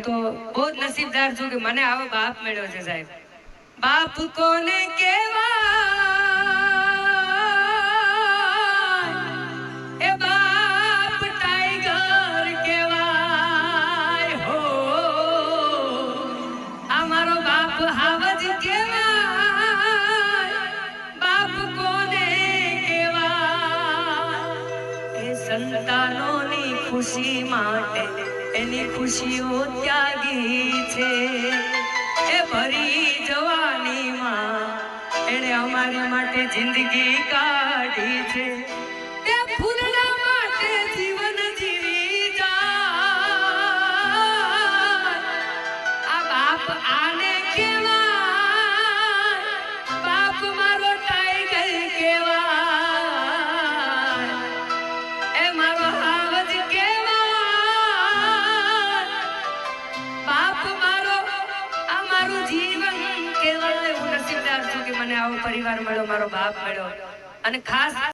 તો બહુ જ નસીબદાર છું કે મને આવો બાપ મળ્યો છે સાહેબ. બાપ કોને કહેવાય, એ બાપ ટાઈગર કહેવાય હો. આ મારો બાપ હાવજ કહેવાય. બાપ કોને કહેવાય, એ સંતાનોની ખુશી માટે એની ખુશીઓ ત્યાગી છે. એ ભરી જવાનીમાં એણે અમારી માટે જિંદગી કાઢી છે. એ ફૂલના માટે જીવન જીવી જાય. આ બાપ આને કહેવાય, બાપ મારો ટાઈગર કહેવાય. એ મારો હાવજ કહેવાય. બાપ મારો આ મારું જીવન કહેવાય. હું નસીબદાર છું કે મને આવો પરિવાર મળ્યો, મારો બાપ મળ્યો. અને ખાસ